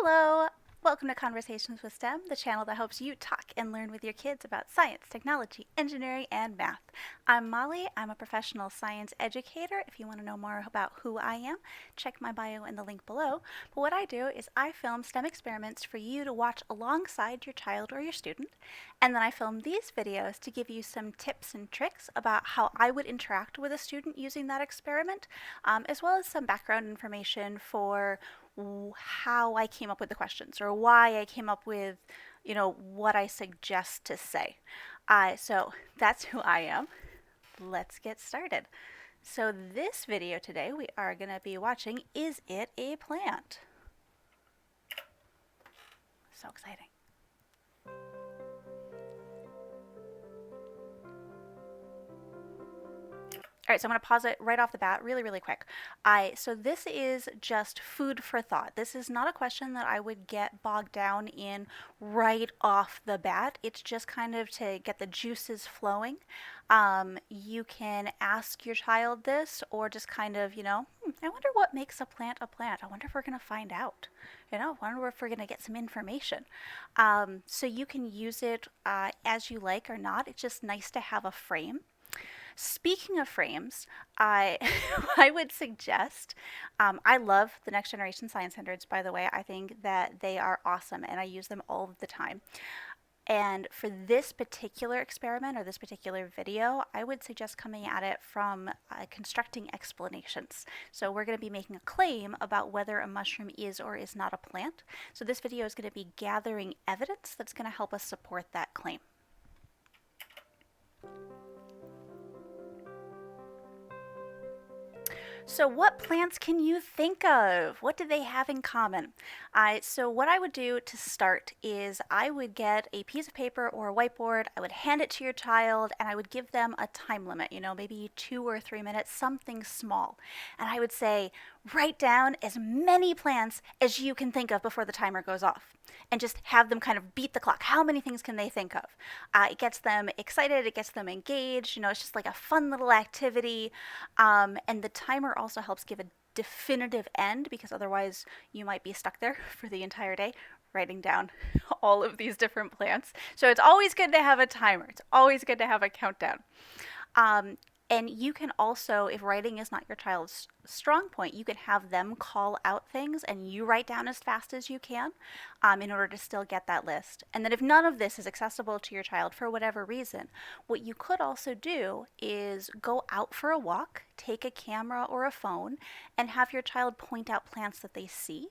Hello! Welcome to Conversations with STEM, the channel that helps you talk and learn with your kids about science, technology, engineering, and math. I'm Molly. I'm a professional science educator. If you want to know more about who I am, check my bio in the link below. But what I do is I film STEM experiments for you to watch alongside your child or your student, and then I film these videos to give you some tips and tricks about how I would interact with a student using that experiment, as well as some background information for how I came up with the questions or why I came up with, what I suggest to say. So that's who I am. Let's get started. So this video today we are going to be watching, Is It a Plant? So exciting. All right, so I'm going to pause it right off the bat really quick. So this is just food for thought. This is not a question that I would get bogged down in right off the bat. It's just kind of to get the juices flowing. You can ask your child this or just kind of, I wonder what makes a plant a plant. I wonder if we're going to find out. I wonder if we're going to get some information. So you can use it as you like or not. It's just nice to have a frame. Speaking of frames, I I would suggest, I love the Next Generation Science Standards, by the way. I think that they are awesome and I use them all of the time. And for this particular experiment or this particular video, I would suggest coming at it from constructing explanations. So we're going to be making a claim about whether a mushroom is or is not a plant. So this video is going to be gathering evidence that's going to help us support that claim. So what plants can you think of? What do they have in common? So what I would do to start is I would get a piece of paper or a whiteboard, I would hand it to your child, and I would give them a time limit, maybe 2 or 3 minutes, something small. And I would say, write down as many plants as you can think of before the timer goes off. And just have them kind of beat the clock. How many things can they think of? It gets them excited, it gets them engaged, it's just like a fun little activity. And the timer also helps give a definitive end, because otherwise you might be stuck there for the entire day writing down all of these different plants. So it's always good to have a timer. It's always good to have a countdown. And you can also, if writing is not your child's strong point, you can have them call out things and you write down as fast as you can in order to still get that list. And then if none of this is accessible to your child for whatever reason, what you could also do is go out for a walk, take a camera or a phone, and have your child point out plants that they see,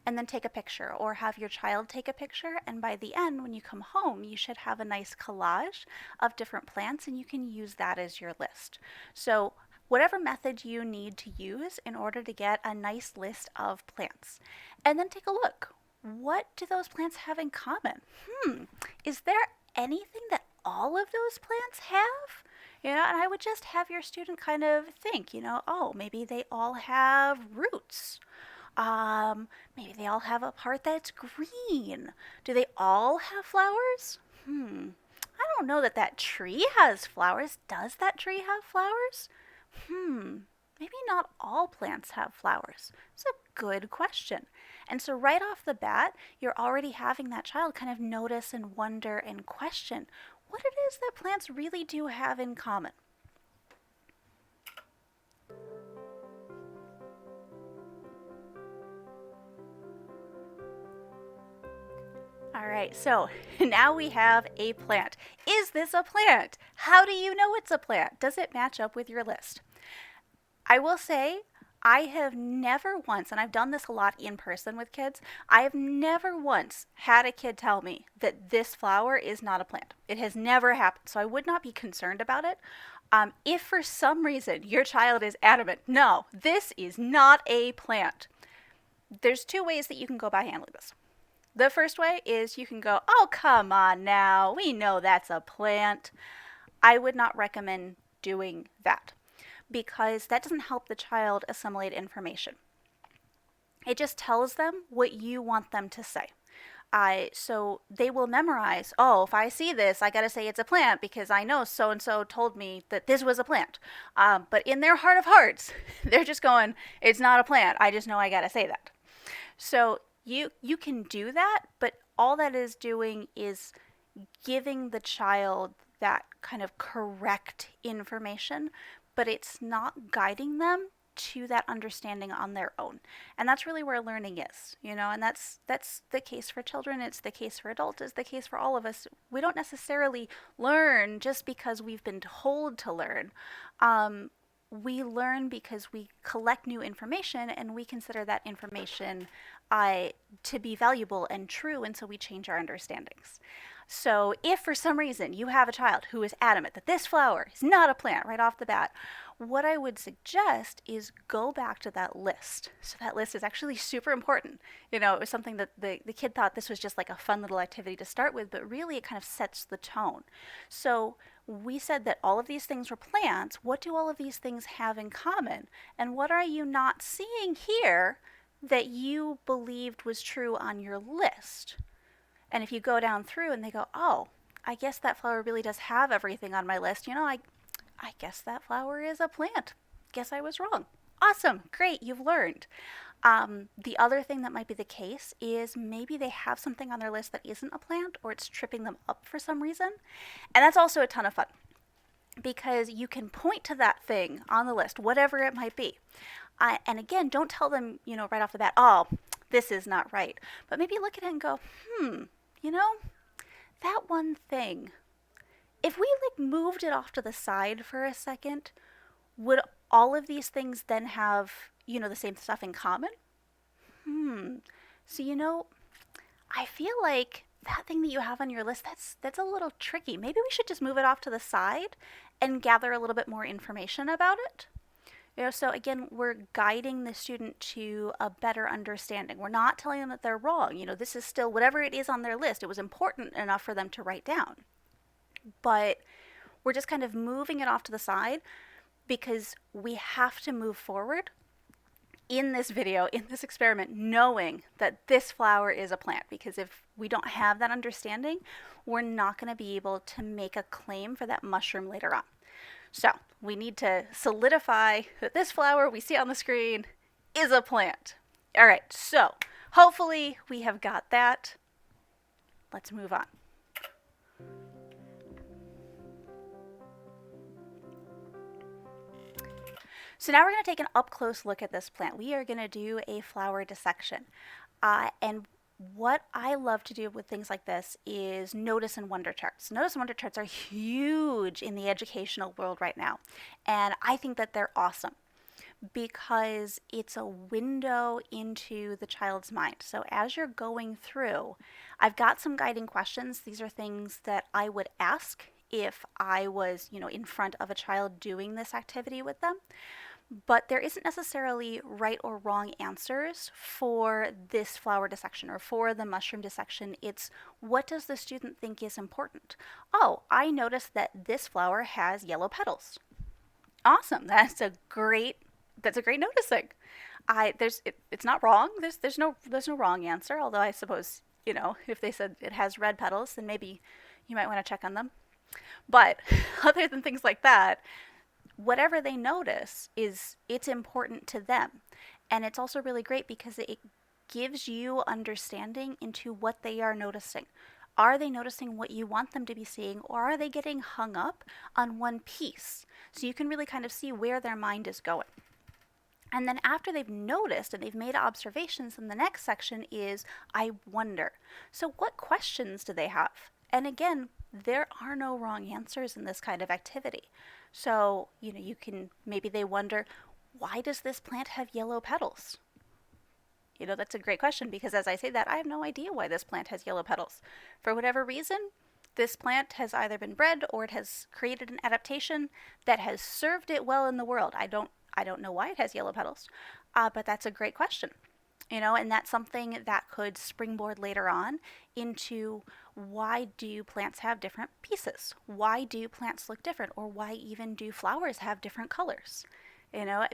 and then take a picture, or have your child take a picture, and by the end when you come home you should have a nice collage of different plants and you can use that as your list. So whatever method you need to use in order to get a nice list of plants. And then take a look. What do those plants have in common? Is there anything that all of those plants have? And I would just have your student kind of think, oh, maybe they all have roots. Maybe they all have a part that's green. Do they all have flowers? I don't know that that tree has flowers. Does that tree have flowers? Maybe not all plants have flowers. It's a good question. And so right off the bat, you're already having that child kind of notice and wonder and question what it is that plants really do have in common. All right, so now we have a plant. Is this a plant? How do you know it's a plant? Does it match up with your list? I will say I have never once, and I've done this a lot in person with kids, I have never once had a kid tell me that this flower is not a plant. It has never happened, so I would not be concerned about it. If for some reason your child is adamant, no, this is not a plant, there's 2 ways that you can go by handling this. The first way is you can go, oh, come on now, we know that's a plant. I would not recommend doing that because that doesn't help the child assimilate information. It just tells them what you want them to say. So they will memorize, oh, if I see this, I got to say it's a plant because I know so-and-so told me that this was a plant. But in their heart of hearts, they're just going, it's not a plant. I just know I got to say that. So You can do that, but all that is doing is giving the child that kind of correct information, but it's not guiding them to that understanding on their own. And that's really where learning is, and that's the case for children, it's the case for adults, it's the case for all of us. We don't necessarily learn just because we've been told to learn. We learn because we collect new information and we consider that information to be valuable and true, and so we change our understandings. So, if for some reason you have a child who is adamant that this flower is not a plant right off the bat, what I would suggest is go back to that list. So, that list is actually super important. It was something that the kid thought this was just like a fun little activity to start with, but really it kind of sets the tone. So, we said that all of these things were plants. What do all of these things have in common? And what are you not seeing here that you believed was true on your list? And if you go down through and they go, oh, I guess that flower really does have everything on my list. I guess that flower is a plant. Guess I was wrong. Awesome. Great. You've learned. The other thing that might be the case is maybe they have something on their list that isn't a plant, or it's tripping them up for some reason. And that's also a ton of fun because you can point to that thing on the list, whatever it might be. And again, don't tell them, right off the bat, oh, this is not right. But maybe look at it and go, that one thing, if we moved it off to the side for a second, would all of these things then have, the same stuff in common? So, I feel like that thing that you have on your list, that's a little tricky. Maybe we should just move it off to the side and gather a little bit more information about it. So again, we're guiding the student to a better understanding. We're not telling them that they're wrong. This is still whatever it is on their list. It was important enough for them to write down. But we're just kind of moving it off to the side because we have to move forward in this video, in this experiment, knowing that this flower is a plant. Because if we don't have that understanding, we're not going to be able to make a claim for that mushroom later on. So we need to solidify that this flower we see on the screen is a plant. All right, so hopefully we have got that. Let's move on. So now we're going to take an up-close look at this plant. We are going to do a flower dissection. And what I love to do with things like this is notice and wonder charts. Notice and wonder charts are huge in the educational world right now. And I think that they're awesome because it's a window into the child's mind. So as you're going through, I've got some guiding questions. These are things that I would ask if I was, in front of a child doing this activity with them. But there isn't necessarily right or wrong answers for this flower dissection or for the mushroom dissection. It's what does the student think is important? Oh, I noticed that this flower has yellow petals. Awesome. That's a great noticing. It's not wrong. There's no wrong answer. Although I suppose if they said it has red petals, then maybe you might want to check on them. But other than things like that, whatever they notice it's important to them. And it's also really great because it gives you understanding into what they are noticing. Are they noticing what you want them to be seeing, or are they getting hung up on one piece? So you can really kind of see where their mind is going. And then after they've noticed and they've made observations, then the next section is I wonder. So what questions do they have? And again, there are no wrong answers in this kind of activity. So, maybe they wonder, why does this plant have yellow petals? That's a great question because as I say that, I have no idea why this plant has yellow petals. For whatever reason, this plant has either been bred or it has created an adaptation that has served it well in the world. I don't know why it has yellow petals, but that's a great question. And that's something that could springboard later on into why do plants have different pieces? Why do plants look different? Or why even do flowers have different colors?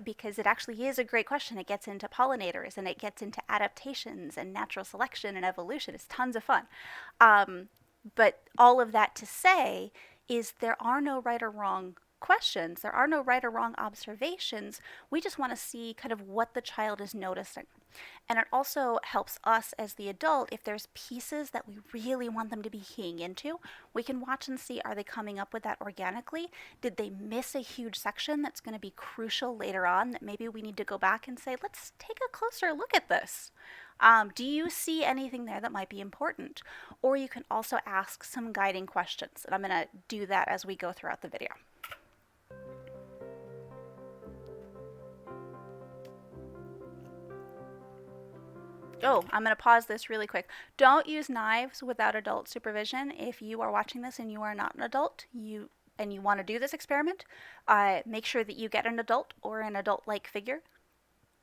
Because it actually is a great question. It gets into pollinators and it gets into adaptations and natural selection and evolution. It's tons of fun. But all of that to say is there are no right or wrong questions. There are no right or wrong observations. We just want to see kind of what the child is noticing. And it also helps us as the adult, if there's pieces that we really want them to be keying into, we can watch and see, are they coming up with that organically? Did they miss a huge section that's going to be crucial later on that maybe we need to go back and say, let's take a closer look at this? Do you see anything there that might be important? Or you can also ask some guiding questions. And I'm going to do that as we go throughout the video. Oh, I'm going to pause this really quick. Don't use knives without adult supervision. If you are watching this and you are not an adult, and you want to do this experiment, make sure that you get an adult or an adult-like figure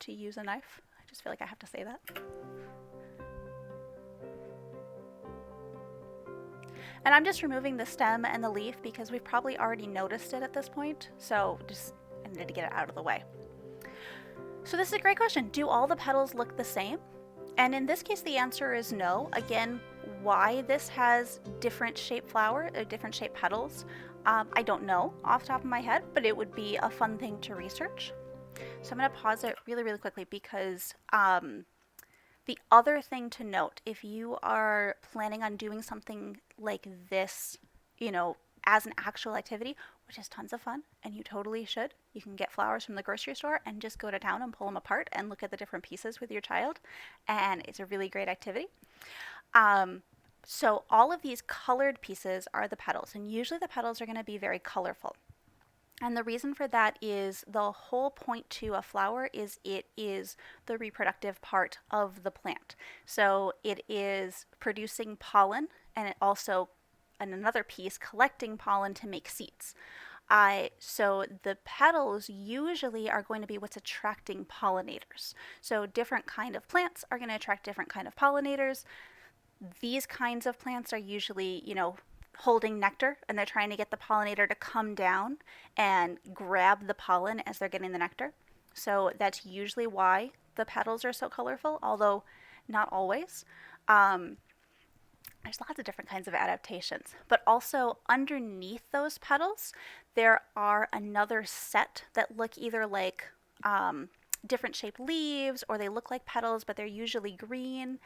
to use a knife. I just feel like I have to say that. And I'm just removing the stem and the leaf because we've probably already noticed it at this point. So I needed to get it out of the way. So this is a great question. Do all the petals look the same? And in this case, the answer is no. Again, why this has different shaped flower, or different shaped petals, I don't know off the top of my head, but it would be a fun thing to research. So I'm going to pause it really, really quickly because the other thing to note, if you are planning on doing something like this, as an actual activity, which is tons of fun, and you totally should. You can get flowers from the grocery store and just go to town and pull them apart and look at the different pieces with your child, and it's a really great activity. So all of these colored pieces are the petals, and usually the petals are going to be very colorful. And the reason for that is the whole point to a flower is it is the reproductive part of the plant. So it is producing pollen, and it also, and another piece, collecting pollen to make seeds. So the petals usually are going to be what's attracting pollinators. So different kind of plants are going to attract different kind of pollinators. These kinds of plants are usually, holding nectar, and they're trying to get the pollinator to come down and grab the pollen as they're getting the nectar. So that's usually why the petals are so colorful, although not always. There's lots of different kinds of adaptations, but also underneath those petals, there are another set that look either like different shaped leaves, or they look like petals, but they're usually green.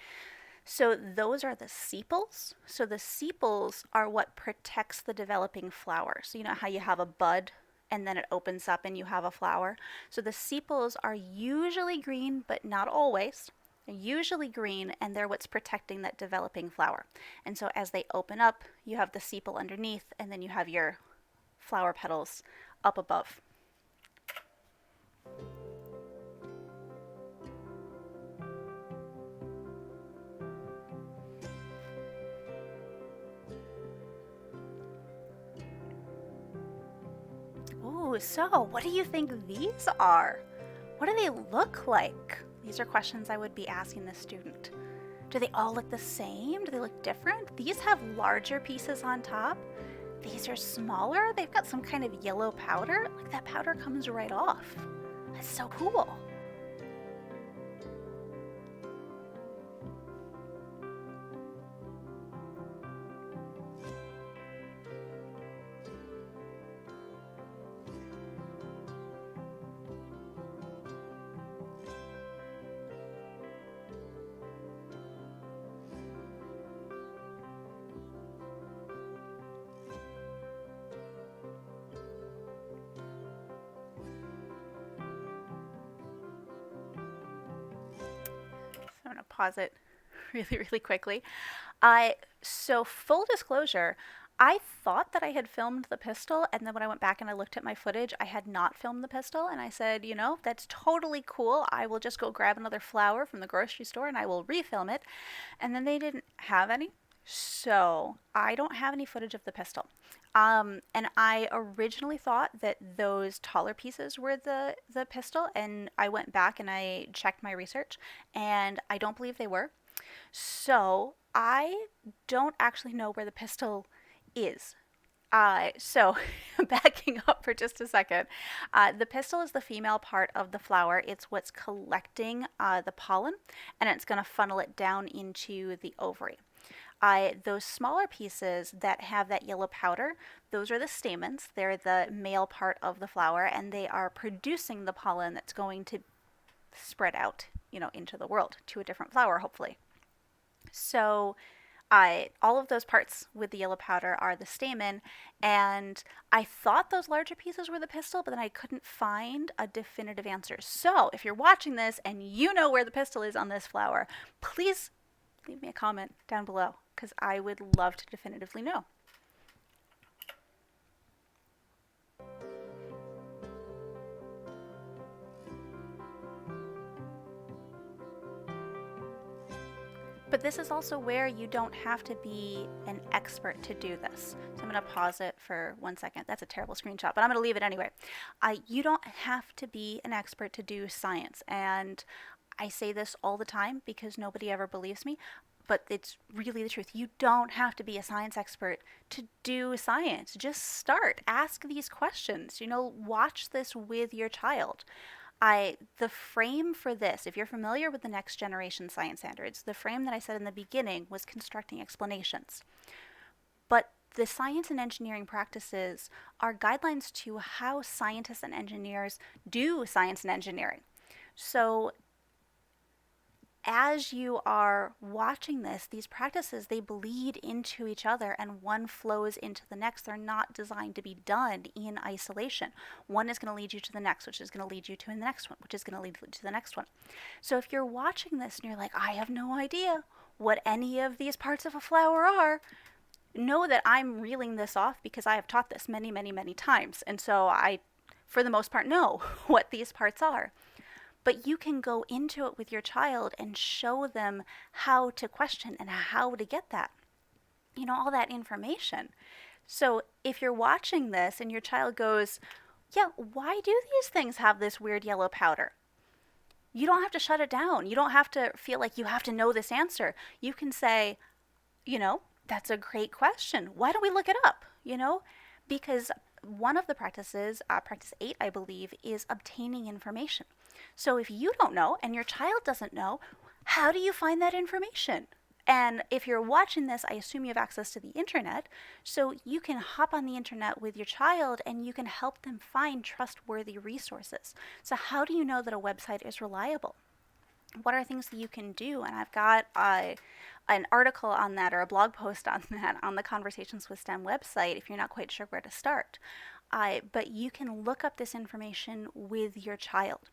So those are the sepals. So the sepals are what protects the developing flower. So you know how you have a bud and then it opens up and you have a flower. So the sepals are usually green, but not always. They're usually green, and they're what's protecting that developing flower. And so as they open up, you have the sepal underneath, and then you have your flower petals up above. Ooh, so what do you think these are? What do they look like? These are questions I would be asking the student. Do they all look the same? Do they look different? These have larger pieces on top. These are smaller. They've got some kind of yellow powder. Like, that powder comes right off. That's so cool. I'm going to pause it really, really quickly. So full disclosure, I thought that I had filmed the pistol, and then when I went back and I looked at my footage, I had not filmed the pistol, and I said, that's totally cool. I will just go grab another flower from the grocery store and I will refilm it. And then they didn't have any, so I don't have any footage of the pistol. And I originally thought that those taller pieces were the pistol, and I went back and I checked my research, and I don't believe they were. So I don't actually know where the pistol is. So backing up for just a second, the pistil is the female part of the flower. It's what's collecting the pollen, and it's going to funnel it down into the ovary. Those smaller pieces that have that yellow powder, those are the stamens. They're the male part of the flower, and they are producing the pollen that's going to spread out, into the world to a different flower, hopefully. So all of those parts with the yellow powder are the stamen, and I thought those larger pieces were the pistil, but then I couldn't find a definitive answer. So if you're watching this and you know where the pistil is on this flower, please leave me a comment down below because I would love to definitively know. But this is also where you don't have to be an expert to do this. So I'm going to pause it for 1 second. That's a terrible screenshot, but I'm going to leave it anyway. You don't have to be an expert to do science. And I say this all the time because nobody ever believes me, but it's really the truth. You don't have to be a science expert to do science. Just start. Ask these questions. Watch this with your child. The frame for this, if you're familiar with the next generation science standards, the frame that I said in the beginning was constructing explanations. But the science and engineering practices are guidelines to how scientists and engineers do science and engineering. So as you are watching this, these practices, they bleed into each other and one flows into the next. They're not designed to be done in isolation. One is going to lead you to the next, which is going to lead you to the next one, which is going to lead you to the next one. So if you're watching this and you're like, I have no idea what any of these parts of a flower are, know that I'm reeling this off because I have taught this many, many, many times. And so I, for the most part, know what these parts are. But you can go into it with your child and show them how to question and how to get that, all that information. So if you're watching this and your child goes, yeah, why do these things have this weird yellow powder? You don't have to shut it down. You don't have to feel like you have to know this answer. You can say, that's a great question. Why don't we look it up? Because one of the practices, practice 8, I believe, is obtaining information. So if you don't know and your child doesn't know, how do you find that information? And if you're watching this, I assume you have access to the internet, so you can hop on the internet with your child and you can help them find trustworthy resources. So how do you know that a website is reliable? What are things that you can do? And I've got an article on that or a blog post on that on the Conversations with STEM website if you're not quite sure where to start. But you can look up this information with your child.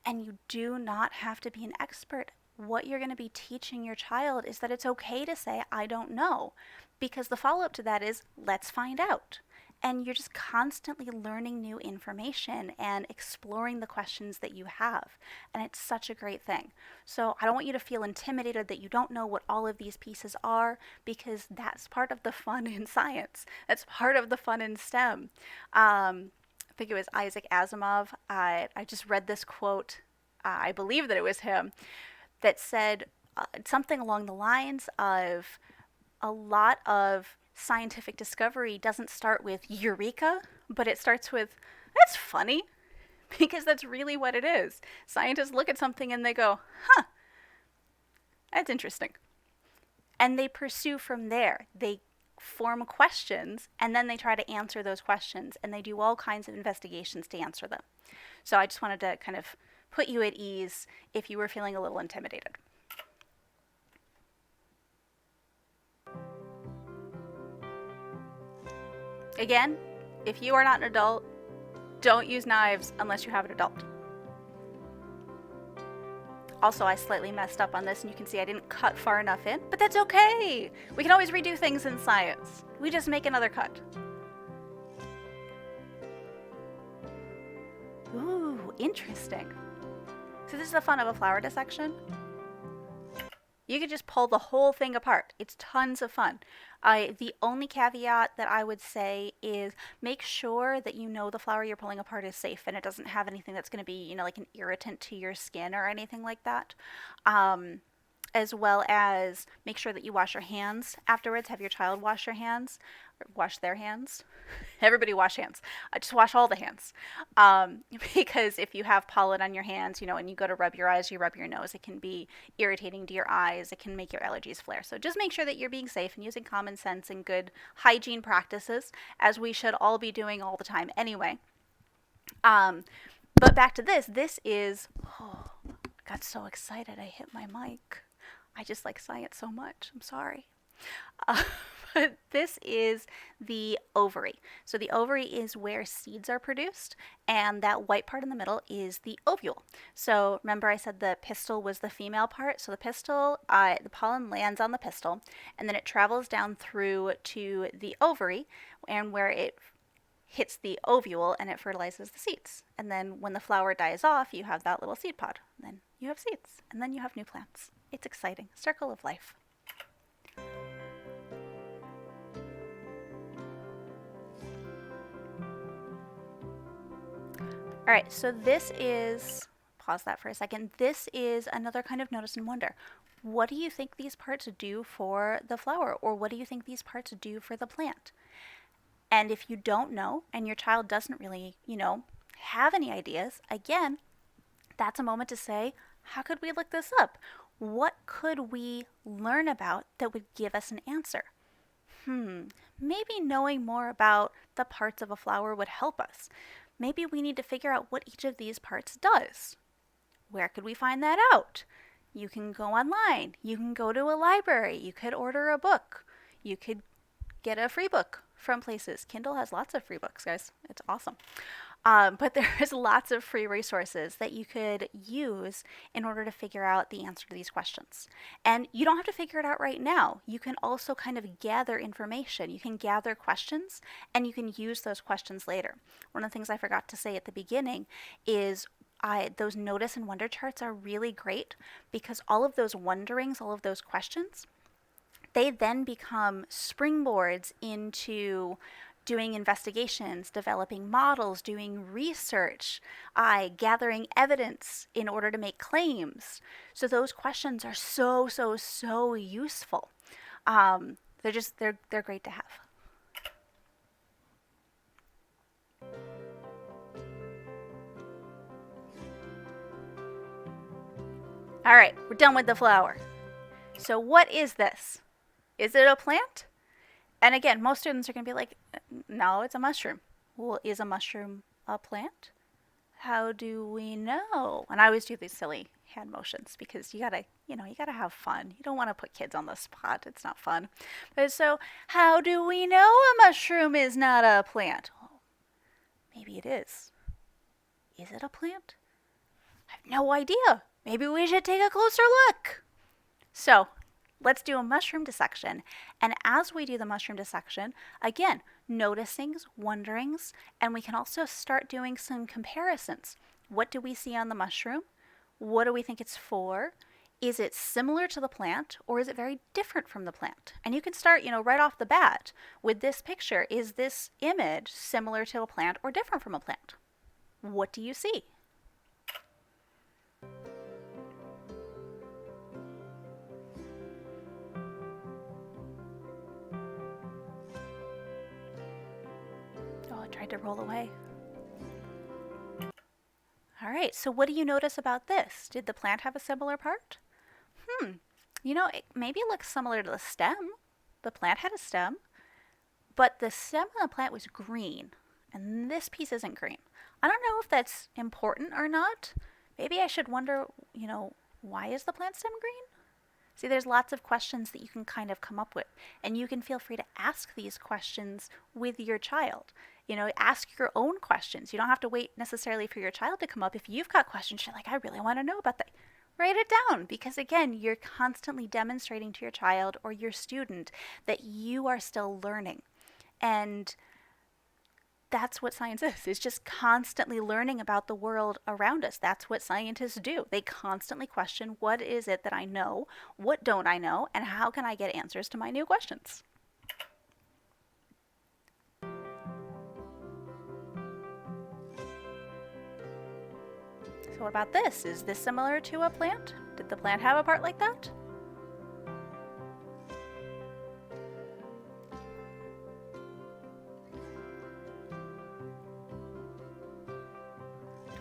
And you do not have to be an expert. What you're going to be teaching your child is that it's okay to say, I don't know, because the follow-up to that is, let's find out. And you're just constantly learning new information and exploring the questions that you have. And it's such a great thing. So I don't want you to feel intimidated that you don't know what all of these pieces are, because that's part of the fun in science. That's part of the fun in STEM. I think it was Isaac Asimov. I just read this quote, I believe that it was him, that said something along the lines of a lot of scientific discovery doesn't start with eureka, but it starts with, that's funny, because that's really what it is. Scientists look at something and they go, huh, that's interesting. And they pursue from there. They form questions and then they try to answer those questions and they do all kinds of investigations to answer them. So I just wanted to kind of put you at ease if you were feeling a little intimidated. Again, if you are not an adult, don't use knives unless you have an adult. Also, I slightly messed up on this, and you can see I didn't cut far enough in, but that's okay. We can always redo things in science. We just make another cut. Ooh, interesting. So this is the fun of a flower dissection. You could just pull the whole thing apart. It's tons of fun. The only caveat that I would say is make sure that you know the flower you're pulling apart is safe and it doesn't have anything that's going to be, like an irritant to your skin or anything like that. As well as make sure that you wash your hands afterwards. Have your child wash your hands. Wash their hands. Everybody wash hands. Just wash all the hands. Because if you have pollen on your hands, and you go to rub your eyes, you rub your nose, it can be irritating to your eyes. It can make your allergies flare. So just make sure that you're being safe and using common sense and good hygiene practices, as we should all be doing all the time anyway. But back to this. This is, oh, I got so excited I hit my mic. I just like science so much. I'm sorry. Uh, but this is the ovary. So the ovary is where seeds are produced, and that white part in the middle is the ovule. So remember I said the pistil was the female part. So the pistil, the pollen lands on the pistil, and then it travels down through to the ovary, and where it hits the ovule and it fertilizes the seeds. And then when the flower dies off, you have that little seed pod. And then you have seeds, and then you have new plants. It's exciting. Circle of life. All right, so this is, pause that for a second. This is another kind of notice and wonder. What do you think these parts do for the flower? Or what do you think these parts do for the plant? And if you don't know, and your child doesn't really, have any ideas, again, that's a moment to say, how could we look this up? What could we learn about that would give us an answer? Maybe knowing more about the parts of a flower would help us. Maybe we need to figure out what each of these parts does. Where could we find that out? You can go online. You can go to a library. You could order a book. You could get a free book from places. Kindle has lots of free books, guys. It's awesome. But there's lots of free resources that you could use in order to figure out the answer to these questions. And you don't have to figure it out right now. You can also kind of gather information. You can gather questions, and you can use those questions later. One of the things I forgot to say at the beginning is those notice and wonder charts are really great, because all of those wonderings, all of those questions, they then become springboards into doing investigations, developing models, doing research, gathering evidence in order to make claims. So those questions are so useful. They're great to have. All right, we're done with the flower. So what is this? Is it a plant? And again, most students are going to be like, no, it's a mushroom. Well, is a mushroom a plant? How do we know? And I always do these silly hand motions because you gotta have fun. You don't want to put kids on the spot. It's not fun. But so, how do we know a mushroom is not a plant? Oh, maybe it is. Is it a plant? I have no idea. Maybe we should take a closer look. So, let's do a mushroom dissection. And as we do the mushroom dissection, again, noticings, wonderings, and we can also start doing some comparisons. What do we see on the mushroom? What do we think it's for? Is it similar to the plant, or is it very different from the plant? And you can start, right off the bat with this picture. Is this image similar to a plant or different from a plant? What do you see? Tried to roll away. All right, so what do you notice about this? Did the plant have a similar part? Maybe it looks similar to the stem. The plant had a stem, but the stem of the plant was green, and this piece isn't green. I don't know if that's important or not. Maybe I should wonder, why is the plant stem green? See, there's lots of questions that you can kind of come up with, and you can feel free to ask these questions with your child. Ask your own questions. You don't have to wait necessarily for your child to come up. If you've got questions, you're like, I really want to know about that. Write it down, because again, you're constantly demonstrating to your child or your student that you are still learning. And that's what science is. It's just constantly learning about the world around us. That's what scientists do. They constantly question, what is it that I know? What don't I know? And how can I get answers to my new questions? So what about this? Is this similar to a plant? Did the plant have a part like that?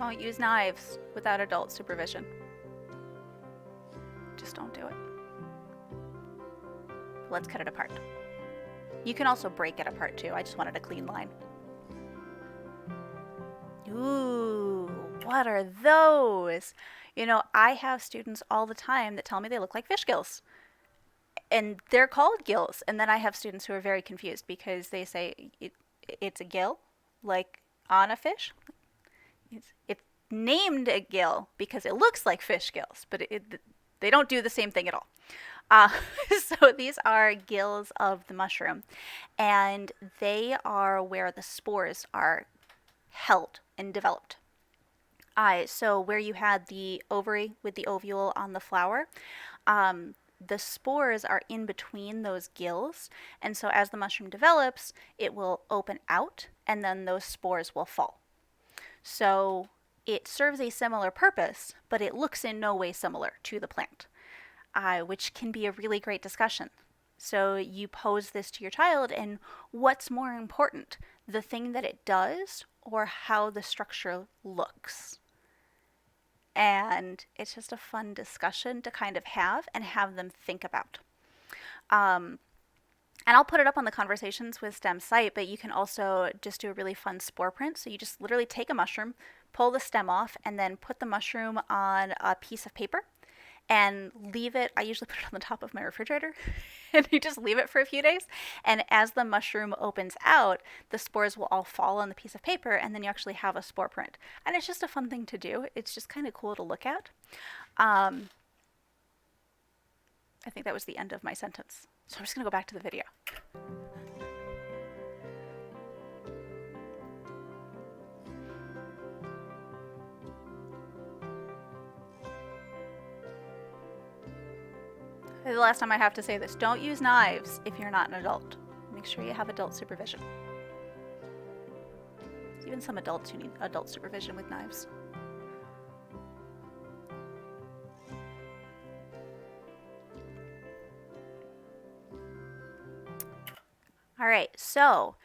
Don't use knives without adult supervision. Just don't do it. Let's cut it apart. You can also break it apart too. I just wanted a clean line. Ooh, what are those? You know, I have students all the time that tell me they look like fish gills. And they're called gills. And then I have students who are very confused because they say it's a gill, like on a fish. It's named a gill because it looks like fish gills, but they don't do the same thing at all. Uh, so these are gills of the mushroom, and they are where the spores are held and developed. So where you had the ovary with the ovule on the flower, the spores are in between those gills, and so as the mushroom develops, it will open out, and then those spores will fall. So it serves a similar purpose, but it looks in no way similar to the plant, which can be a really great discussion. So you pose this to your child, and what's more important, the thing that it does or how the structure looks? And it's just a fun discussion to kind of have and have them think about. And I'll put it up on the Conversations with STEM site, but you can also just do a really fun spore print. So you just literally take a mushroom, pull the stem off, and then put the mushroom on a piece of paper and leave it. I usually put it on the top of my refrigerator and you just leave it for a few days. And as the mushroom opens out, the spores will all fall on the piece of paper, and then you actually have a spore print. And it's just a fun thing to do. It's just kind of cool to look at. I think that was the end of my sentence. So I'm just going to go back to the video. The last time I have to say this, don't use knives if you're not an adult. Make sure you have adult supervision. There's even some adults who need adult supervision with knives. All right, so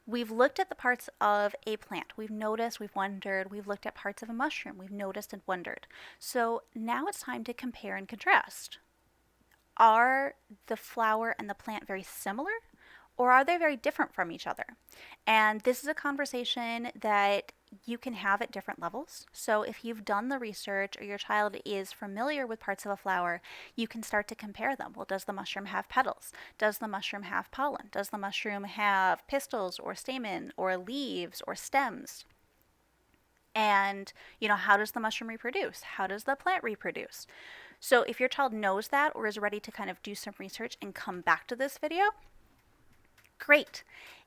we've looked at the parts of a plant. We've noticed, we've wondered, we've looked at parts of a mushroom. We've noticed and wondered. So now it's time to compare and contrast. Are the flower and the plant very similar, or are they very different from each other? And this is a conversation that you can have at different levels. So if you've done the research or your child is familiar with parts of a flower, you can start to compare them. Well, does the mushroom have petals? Does the mushroom have pollen? Does the mushroom have pistils or stamen or leaves or stems? And, how does the mushroom reproduce? How does the plant reproduce? So if your child knows that or is ready to kind of do some research and come back to this video, great.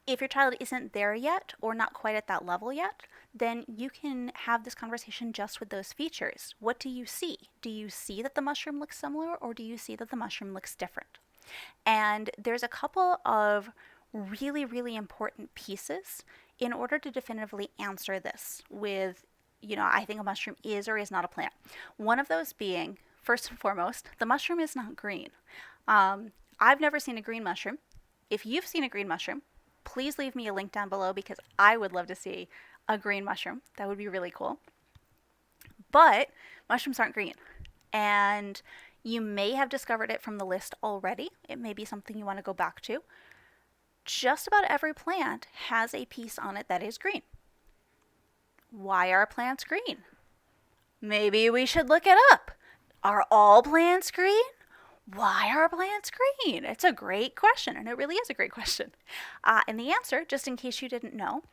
If your child isn't there yet or not quite at that level yet, then you can have this conversation just with those features. What do you see? Do you see that the mushroom looks similar, or do you see that the mushroom looks different? And there's a couple of really, really important pieces in order to definitively answer this with, I think a mushroom is or is not a plant. One of those being, first and foremost, the mushroom is not green. I've never seen a green mushroom. If you've seen a green mushroom, please leave me a link down below because I would love to see a green mushroom. That would be really cool. But mushrooms aren't green. And you may have discovered it from the list already. It may be something you want to go back to. Just about every plant has a piece on it that is green. Why are plants green? Maybe we should look it up. Are all plants green? Why are plants green? It's a great question, and it really is a great question. And the answer, just in case you didn't know,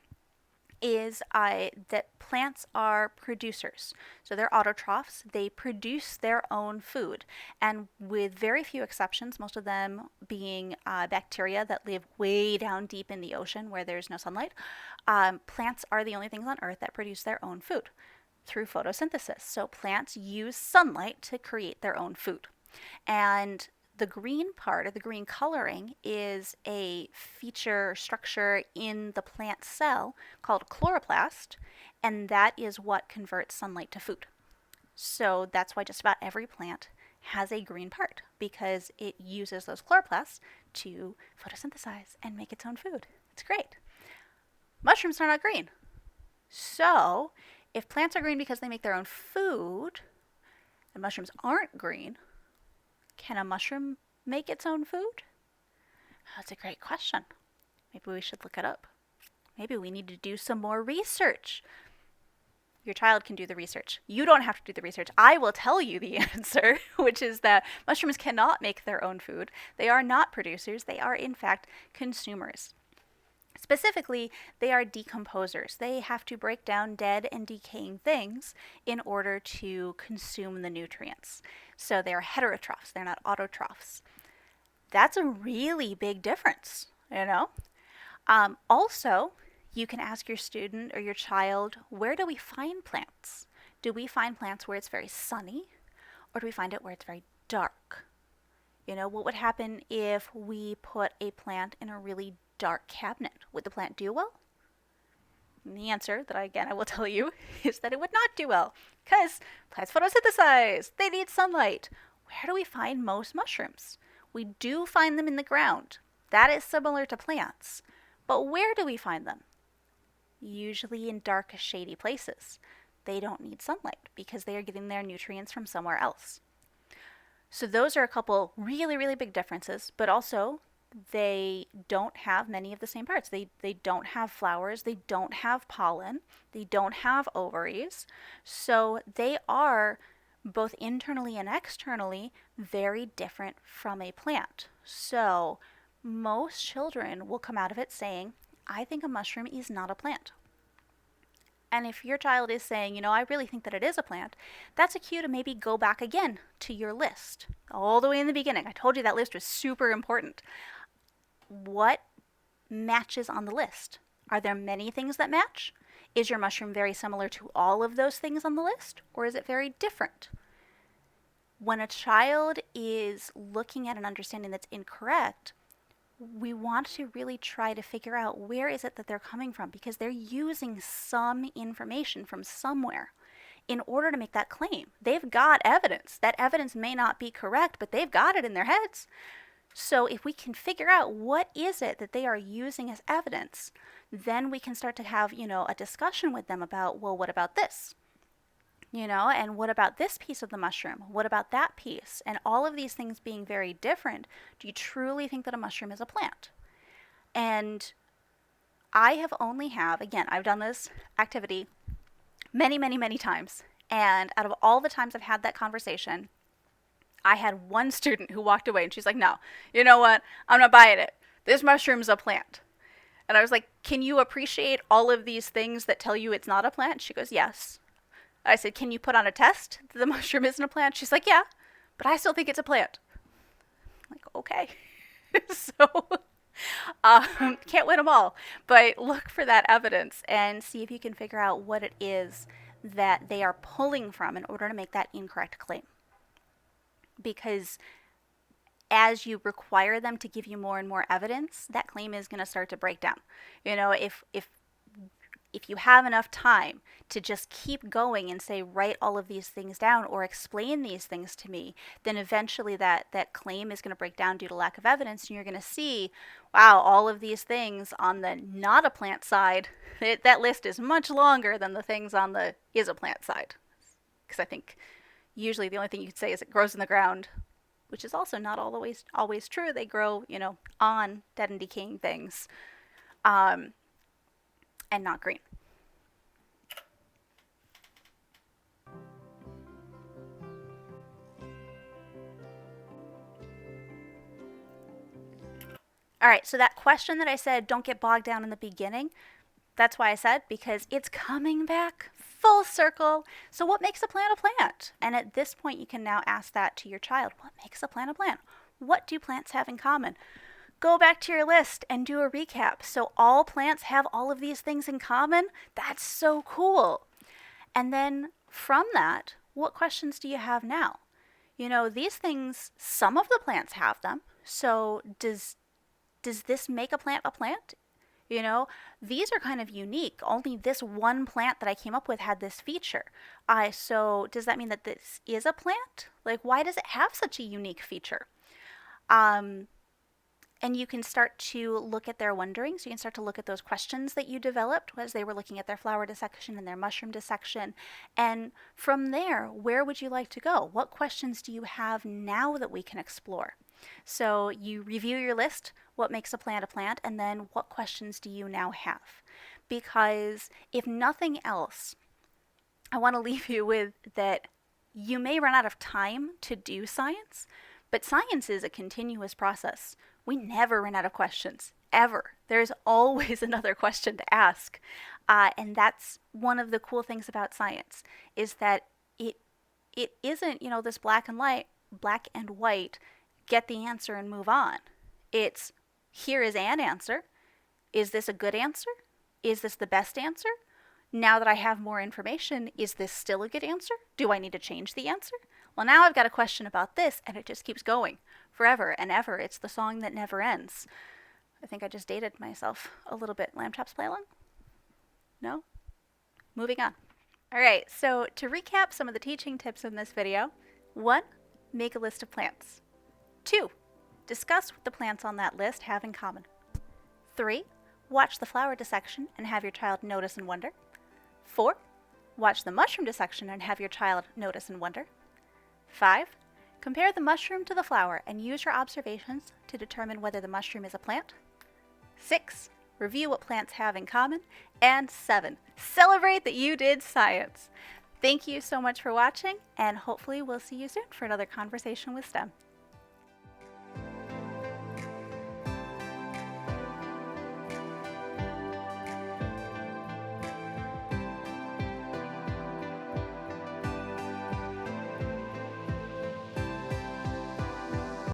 is that plants are producers. So they're autotrophs. They produce their own food. And with very few exceptions, most of them being bacteria that live way down deep in the ocean where there's no sunlight, plants are the only things on Earth that produce their own food through photosynthesis. So plants use sunlight to create their own food. And the green part, or the green coloring, is a feature structure in the plant cell called chloroplast, and that is what converts sunlight to food. So that's why just about every plant has a green part, because it uses those chloroplasts to photosynthesize and make its own food. It's great. Mushrooms are not green. So If plants are green because they make their own food, and mushrooms aren't green, can a mushroom make its own food? That's a great question. Maybe we should look it up. Maybe we need to do some more research. Your child can do the research. You don't have to do the research. I will tell you the answer, which is that mushrooms cannot make their own food. They are not producers. They are, in fact, consumers. Specifically, they are decomposers. They have to break down dead and decaying things in order to consume the nutrients. So they are heterotrophs. They're not autotrophs. That's a really big difference, you know? Also, you can ask your student or your child, where do we find plants? Do we find plants where it's very sunny, or do we find it where it's very dark? You know, what would happen if we put a plant in a really dark cabinet? Would the plant do well? And the answer that I will tell you is that it would not do well, because plants photosynthesize. They need sunlight. Where do we find most mushrooms? We do find them in the ground. That is similar to plants. But where do we find them? Usually in dark, shady places. They don't need sunlight because they are getting their nutrients from somewhere else. So those are a couple really, really big differences, but also they don't have many of the same parts. They don't have flowers, they don't have pollen, they don't have ovaries. So they are both internally and externally very different from a plant. So most children will come out of it saying, I think a mushroom is not a plant. And if your child is saying, you know, I really think that it is a plant, that's a cue to maybe go back again to your list. All the way in the beginning. I told you that list was super important. What matches on the list? Are there many things that match? Is your mushroom very similar to all of those things on the list? Or is it very different? When a child is looking at an understanding that's incorrect, we want to really try to figure out where is it that they're coming from, because they're using some information from somewhere in order to make that claim. They've got evidence. That evidence may not be correct, but they've got it in their heads. So if we can figure out what is it that they are using as evidence, then we can start to have, you know, a discussion with them about, well, what about this? You know, and what about this piece of the mushroom? What about that piece? And all of these things being very different, do you truly think that a mushroom is a plant? And I have again, I've done this activity many, many, many times. And out of all the times I've had that conversation, I had one student who walked away and she's like, no, you know what? I'm not buying it. This mushroom's a plant. And I was like, can you appreciate all of these things that tell you it's not a plant? She goes, yes. I said, can you put on a test that the mushroom isn't a plant? She's like, yeah, but I still think it's a plant. I'm like, okay. So, can't win them all, but look for that evidence and see if you can figure out what it is that they are pulling from in order to make that incorrect claim. Because as you require them to give you more and more evidence, that claim is going to start to break down. You know, if you have enough time to just keep going and say, write all of these things down or explain these things to me, then eventually that claim is going to break down due to lack of evidence, and you're going to see, wow, all of these things on the not a plant side, that list is much longer than the things on the is a plant side. Because I think usually the only thing you could say is it grows in the ground, which is also not always true. They grow, you know, on dead and decaying things, and not green. All right, so that question that I said, don't get bogged down in the beginning, that's why I said, because it's coming back full circle. So what makes a plant a plant? And at this point, you can now ask that to your child. What makes a plant a plant? What do plants have in common? Go back to your list and do a recap. So all plants have all of these things in common? That's so cool. And then from that, what questions do you have now? You know, these things, some of the plants have them. So does this make a plant a plant? You know, these are kind of unique. Only this one plant that I came up with had this feature. So does that mean that this is a plant? Like, why does it have such a unique feature? And you can start to look at their wonderings. You can start to look at those questions that you developed as they were looking at their flower dissection and their mushroom dissection. And from there, where would you like to go? What questions do you have now that we can explore? So you review your list, what makes a plant, and then what questions do you now have? Because if nothing else, I want to leave you with that you may run out of time to do science, but science is a continuous process. We never run out of questions, ever. There's always another question to ask. And that's one of the cool things about science, is that it isn't, this black and white, get the answer and move on. It's, here is an answer. Is this a good answer? Is this the best answer? Now that I have more information, is this still a good answer? Do I need to change the answer? Well, now I've got a question about this, and it just keeps going forever and ever. It's the song that never ends. I think I just dated myself a little bit. Lamb chops play along? No? Moving on. All right, so to recap some of the teaching tips in this video: 1, make a list of plants. 2, discuss what the plants on that list have in common. 3, watch the flower dissection and have your child notice and wonder. 4, watch the mushroom dissection and have your child notice and wonder. 5, compare the mushroom to the flower and use your observations to determine whether the mushroom is a plant. 6, review what plants have in common. And 7, celebrate that you did science. Thank you so much for watching, and hopefully we'll see you soon for another Conversation with STEM.